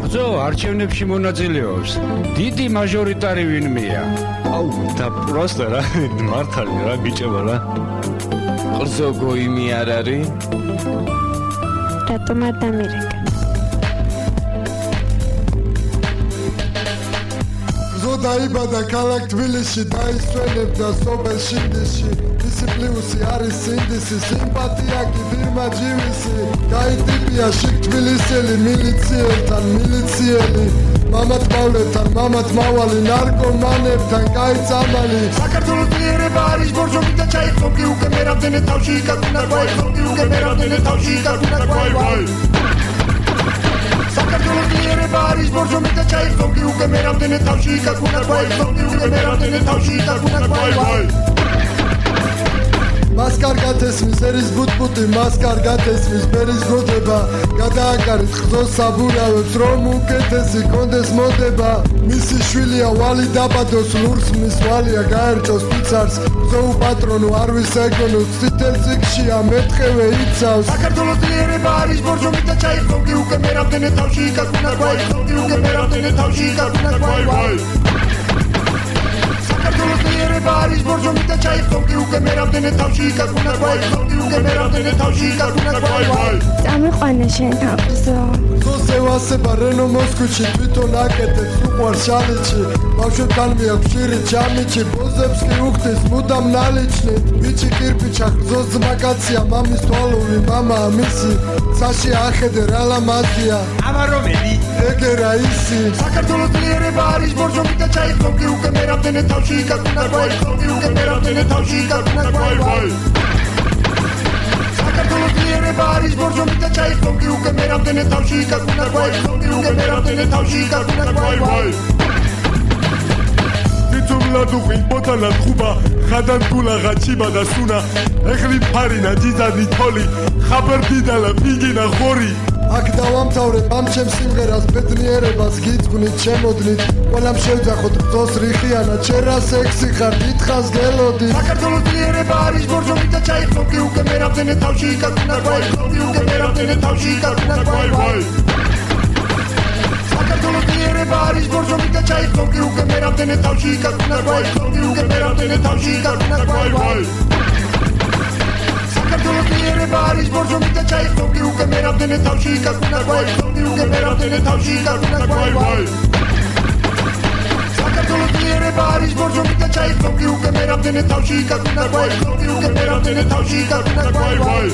ბრძო არჩევნებში მონაწილეობს. დიდი მაჟორიტარი ვინმეა. აუ, და პროსტა რა, მართალი რა გიჭება რა. ყრზო გოიმი არ არის? რატომ არ დამირეკა? ბრძო დაიბადა ქალაქ თბილისში, დაისვენებდა სოფელ შინდისში. მისი პლუსი არის სინდისი, სიმპათია კი ფირმა ჯივისი. გაიტიპია შიგ თბილისელი მილიციელთან მილიციელი. მამათ მავლეთთან, მამათ მავალი, ნარკომანებთან, გაიწამალი. საქართველოს ძლიერება არის ბორჯომი და ჩაიხობი უკვე მე რამდენი თავში იკაკუნა გვაი, ხობი უკვე მე რამდენი თავში იკაკუნა გვაი, ვაი. საქართველოს ძლიერება არის ბორჯომი და ჩაიხობი უკვე მე რამდენი თავში იკაკუნა გვაი, ხობი უკვე მე რამდენი თავში იკაკუნა გვაი, ვაი. მას კარგად ესმის ერის ბუტბუტი, მას კარგად ესმის ბერის გოდება. გადააკარით ხზოს საბურავებს, რომ უკეთესი კონდეს მოდება. მისი შვილია ვალი დაბადოს, ლურს მის ვალია გაერჭოს ფიცარს. ბრძო უპატრონო არ ვისეგონოს, წითელ წიგშია მეტყევე იცავს. საქართველოს ძლიერება არის ბორჯომი და ჩაიხობი უკვე მე რამდენი თავში იკაკუნა გვაი, ხობი უკვე მე რამდენი თავში იკაკუნა გვაი, ვაი. საქართველოს ძლიერება არის ბორჯომი და ჩაიხობი უკვე მე რამდენი თავში იკაკუნა გვაი, ხობი უკვე მე რამდენი თავში იკაკუნა გვაი, ვაი. წამიყვანა შენ აბრძო. ზოზე ვასება რენო მოსკუჩი, თვითონ აკეთებს უყვარს შალიჩი. ბავშვებთან მიაქვს შირი ჯამიჩი, ბოზებს კი უხდის მუდამ ნალიჩნით. ბიჭი კირპიჩა ხზოს ძმაკაცია, მამის თვალოვი მამაა მისი. საში ახედე რა ლამაზია, ამა რომელი? ეგერა ისი. საქართველოს ძლიერება არის ბორჯომი და ჩაიხობი უკვე მე რამდენი თავში იკაკუნა გვაი, ხობი უკვე მე რამდენი თავში იკაკუნა გვაი, ვაი. საქართველოს ძლიერება არის ბორჯომი და ჩაიხობი უკვე მე რამდენი თავში იკაკუნა გვაი, ხობი უკვე მე რამდენი თავში იკაკუნა გვაი, ვაი. ლადუხი ბოტალა ხუბა ხადან გულაღა ჩიბა და სუნა ეხლი ფარინა ჯიზანი თოლი ხაბერდიდალა ფიგინა ხორი აქ დავამთავრებ ამ ჩემს სიმღერას ბედნიერებას გიძღვნით შემოდნით ყველამ შევძახოთ ბრძოს რიხიანა ჩერა სექსი ხარ დიდხანს გელოდი საქართველოს ძლიერება არის ბორჯომი და ჩაიხობი უკვე მე რამდენი თავში იკაკუნა გვაი, ხობი უკვე მე რამდენი თავში იკაკუნა გვაი, ვაი. საქართველოს ძლიერება არის ბორჯომი და ჩაიხობი უკვე მე რამდენი თავში იკაკუნა გვაი, ხობი უკვე მე რამდენი თავში იკაკუნა გვაი, ვაი. საქართველოს ძლიერება არის ბორჯომი და ჩაიხობი უკვე მე რამდენი თავში იკაკუნა გვაი, ხობი უკვე მე რამდენი თავში იკაკუნა გვაი, ვაი. საქართველოს ძლიერება არის ბორჯომი და ჩაიხობი უკვე მე რამდენი თავში იკაკუნა გვაი, ხობი უკვე მე რამდენი თავში იკაკუნა გვაი, ვაი.